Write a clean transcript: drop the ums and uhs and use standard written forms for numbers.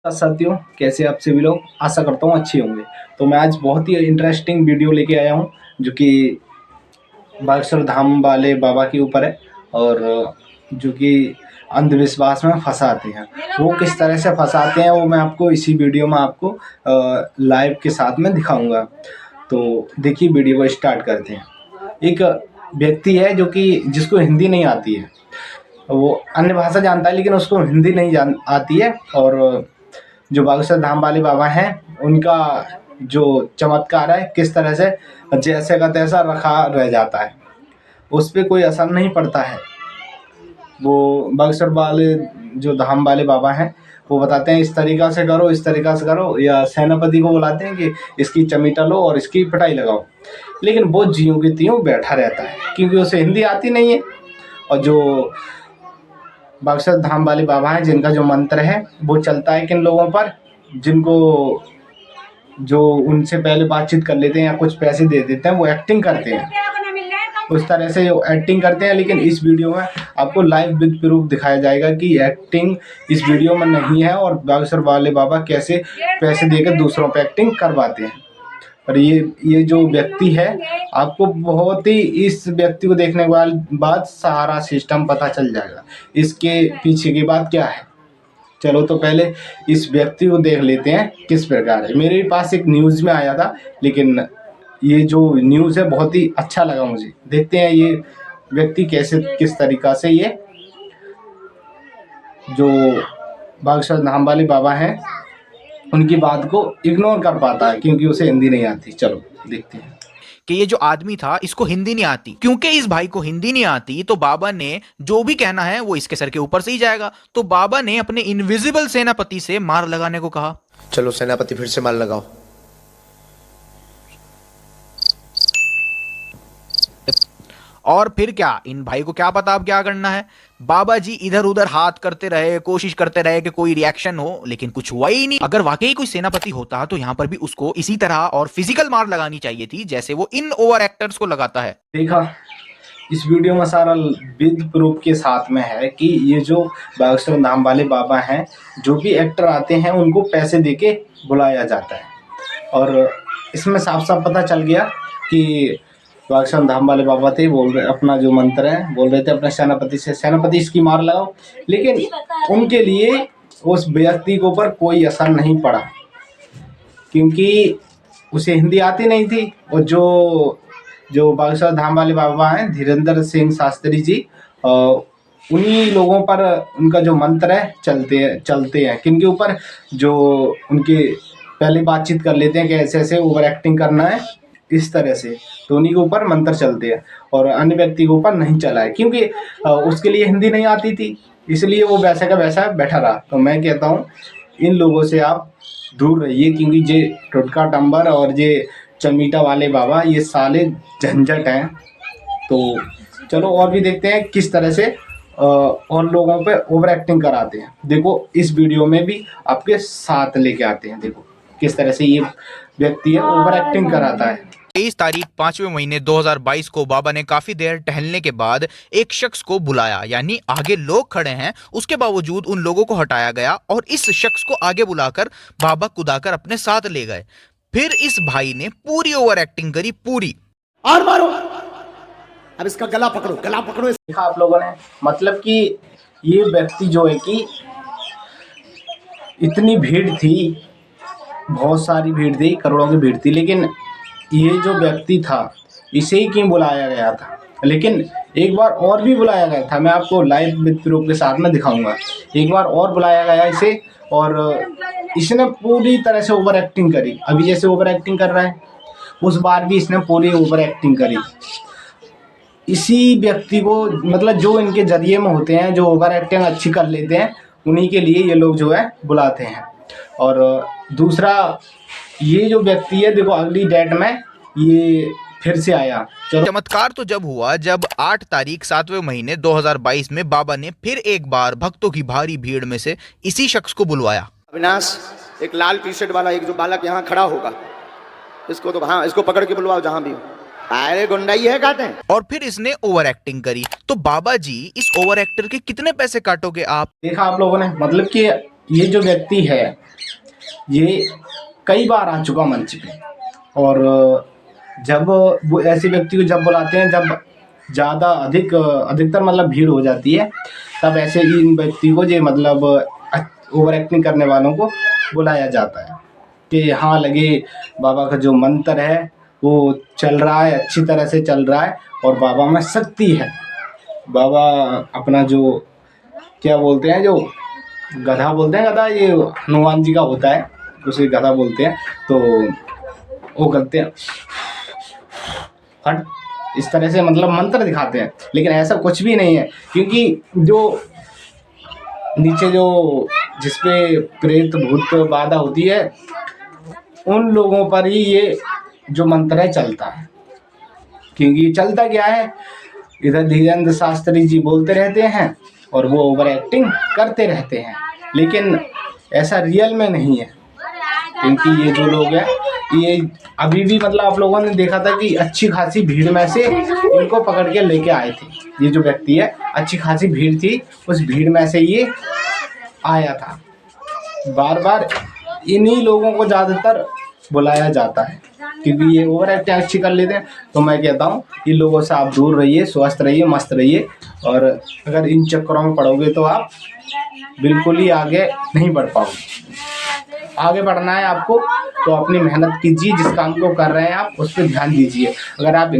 साथियों, कैसे आप सभी लोग? आशा करता हूँ अच्छे होंगे। तो मैं आज बहुत ही इंटरेस्टिंग वीडियो लेके आया हूँ जो कि बागेश्वर धाम वाले बाबा के ऊपर है और जो कि अंधविश्वास में फंसाते हैं। वो किस तरह से फंसाते हैं वो मैं आपको इसी वीडियो में आपको लाइव के साथ में दिखाऊंगा। तो देखिए, वीडियो को स्टार्ट करते हैं। एक व्यक्ति है जो कि जिसको हिंदी नहीं आती है, वो अन्य भाषा जानता है लेकिन उसको हिंदी नहीं जान आती है। और जो बागेश्वर धाम वाले बाबा हैं, उनका जो चमत्कार है किस तरह से जैसे का तैसा रखा रह जाता है, उस पे कोई असर नहीं पड़ता है। वो बागेश्वर वाले जो धाम वाले बाबा हैं, वो बताते हैं इस तरीक़ा से करो, इस तरीक़ा से करो, या सेनापति को बुलाते हैं कि इसकी चमीटा लो और इसकी पिटाई लगाओ। लेकिन वो ज्यों की त्यों बैठा रहता है क्योंकि उसे हिंदी आती नहीं है। और जो बागेश्वर धाम वाले बाबा हैं, जिनका जो मंत्र है वो चलता है किन लोगों पर, जिनको जो उनसे पहले बातचीत कर लेते हैं या कुछ पैसे दे देते हैं, वो एक्टिंग करते हैं। उस तरह से वो एक्टिंग करते हैं। लेकिन इस वीडियो में आपको लाइव विद प्रूफ दिखाया जाएगा कि एक्टिंग इस वीडियो में नहीं है और बागेश्वर वाले बाबा कैसे पैसे देकर दूसरों पे एक्टिंग करवाते हैं। और ये जो व्यक्ति है, आपको बहुत ही इस व्यक्ति को देखने के बाद सारा सिस्टम पता चल जाएगा, इसके पीछे की बात क्या है। चलो तो पहले इस व्यक्ति को देख लेते हैं किस प्रकार है। मेरे पास एक न्यूज़ में आया था, लेकिन ये जो न्यूज़ है बहुत ही अच्छा लगा मुझे। देखते हैं ये व्यक्ति कैसे किस तरीक़ा से ये जो बागेश्वर धाम वाले बाबा हैं उनकी बात को इग्नोर कर पाता है क्योंकि उसे हिंदी नहीं आती। चलो देखते हैं कि ये जो आदमी था इसको हिंदी नहीं आती। क्योंकि इस भाई को हिंदी नहीं आती तो बाबा ने जो भी कहना है वो इसके सर के ऊपर से ही जाएगा। तो बाबा ने अपने इनविजिबल सेनापति से मार लगाने को कहा। चलो सेनापति फिर से मार लगाओ। और फिर क्या, इन भाई को क्या पता अब क्या करना है। बाबा जी इधर उधर हाथ करते रहे, कोशिश करते रहे कि कोई रिएक्शन हो, लेकिन कुछ हुआ ही नहीं। अगर वाकई कोई सेनापति होता तो यहां पर भी उसको इसी तरह और फिजिकल मार लगानी चाहिए थी जैसे वो इन ओवर एक्टर्स को लगाता है। देखा, इस वीडियो में सारा विद प्रूफ के साथ में है कि ये जो बागेश्वर धाम वाले बाबा हैं, जो भी एक्टर आते हैं उनको पैसे देके बुलाया जाता है। और इसमें साफ साफ पता चल गया कि बागेश्वर धाम वाले बाबा थे, बोल रहे अपना जो मंत्र है बोल रहे थे अपने सेनापति से, सेनापति इसकी मार लगाओ। लेकिन उनके लिए उस व्यक्ति के ऊपर कोई असर नहीं पड़ा क्योंकि उसे हिंदी आती नहीं थी। और जो बागेश्वर धाम वाले बाबा हैं, धीरेन्द्र सिंह शास्त्री जी, उन्हीं लोगों पर उनका जो मंत्र है चलते हैं किनके ऊपर, जो उनके पहले बातचीत कर लेते हैं कि ऐसे ऐसे ओवर एक्टिंग करना है इस तरह से, तो उन्हीं के ऊपर मंत्र चलते हैं और अन्य व्यक्ति के ऊपर नहीं चला है क्योंकि उसके लिए हिंदी नहीं आती थी, इसलिए वो वैसा का वैसा बैठा रहा। तो मैं कहता हूँ इन लोगों से आप दूर रहिए क्योंकि ये टुटका टंबर और ये चमीटा वाले बाबा ये साले झंझट हैं। तो चलो और भी देखते हैं किस तरह से और लोगों पे ओवर एक्टिंग कराते हैं। देखो इस वीडियो में भी आपके साथ लेके आते हैं, देखो किस तरह से ये व्यक्ति है ओवर एक्टिंग कराता है। 23 तारीख 5वें महीने 2022 को बाबा ने काफी देर टहलने के बाद एक शख्स को बुलाया, यानी आगे लोग खड़े हैं उसके बावजूद उन लोगों को हटाया गया और इस शख्स को आगे बुलाकर बाबा कुदाकर अपने साथ ले गए। फिर इस भाई ने पूरी ओवर एक्टिंग करी, पूरी। और मारो, अब इसका गला पकड़ो, गला पकड़ो। देखा आप लोगों ने, मतलब कि ये व्यक्ति जो है कि इतनी भीड़ थी, बहुत सारी भीड़ थी, करोड़ों की भीड़ थी, लेकिन ये जो व्यक्ति था इसे ही क्यों बुलाया गया था। लेकिन एक बार और भी बुलाया गया था, मैं आपको लाइव विद प्रूफ के साथ में दिखाऊंगा। एक बार और बुलाया गया इसे और इसने पूरी तरह से ओवर एक्टिंग करी। अभी जैसे ओवर एक्टिंग कर रहा है, उस बार भी इसने पूरी ओवर एक्टिंग करी। इसी व्यक्ति को, मतलब जो इनके जरिए में होते हैं, जो ओवर एक्टिंग अच्छी कर लेते हैं, उन्हीं के लिए ये लोग जो है बुलाते हैं। और दूसरा, ये जो व्यक्ति है देखो अगली डेट में ये फिर से आया। चमत्कार तो जब हुआ जब 8 तारीख 7वें महीने 2022 में बाबा ने फिर एक बार भक्तों की भारी भीड़ में से इसी शख्स को बुलवाया। अविनाश, एक लाल टी शर्ट वाला एक जो बालक यहाँ खड़ा होगा, इसको तो हाँ, इसको पकड़ के बुलवाओ जहां भी हो। अरे गुंडाई है कहते हैं। और फिर इसने ओवर एक्टिंग करी। तो बाबा जी, इस ओवर एक्टर के कितने पैसे काटोगे आप? देखा आप लोगों ने, मतलब कि ये जो व्यक्ति है ये कई बार आ चुका मंच पे, और जब वो ऐसे व्यक्ति को जब बुलाते हैं, जब ज़्यादा अधिकतर मतलब भीड़ हो जाती है, तब ऐसे ही इन व्यक्ति को ये मतलब ओवर एक्टिंग करने वालों को बुलाया जाता है कि हाँ लगे बाबा का जो मंत्र है वो चल रहा है, अच्छी तरह से चल रहा है, और बाबा में शक्ति है। बाबा अपना जो क्या बोलते हैं, जो गधा बोलते हैं, गधा ये हनुमान जी का होता है, उसे गधा बोलते हैं, तो वो करते हैं हट, इस तरह से मतलब मंत्र दिखाते हैं। लेकिन ऐसा कुछ भी नहीं है, क्योंकि जो नीचे जो जिसपे प्रेत भूत बाधा होती है उन लोगों पर ही ये जो मंत्र है चलता है। क्योंकि चलता क्या है, इधर धीरेन्द्र शास्त्री जी बोलते रहते हैं और वो ओवर एक्टिंग करते रहते हैं, लेकिन ऐसा रियल में नहीं है। क्योंकि ये जो लोग हैं ये अभी भी मतलब आप लोगों ने देखा था कि अच्छी खासी भीड़ में से इनको पकड़ के लेके आए थे। ये जो व्यक्ति है, अच्छी खासी भीड़ थी, उस भीड़ में से ये आया था। बार बार इन्हीं लोगों को ज़्यादातर बुलाया जाता है क्योंकि ये ओवर एक्टिंग अच्छी कर लेते हैं। तो मैं कहता हूँ इन लोगों से आप दूर रहिए, स्वस्थ रहिए, मस्त रहिए, और अगर इन चक्करों में पड़ोगे तो आप बिल्कुल ही आगे नहीं बढ़ पाओगे। आगे बढ़ना है आपको तो अपनी मेहनत कीजिए, जिस काम को कर रहे हैं आप उस पर ध्यान दीजिए। अगर आप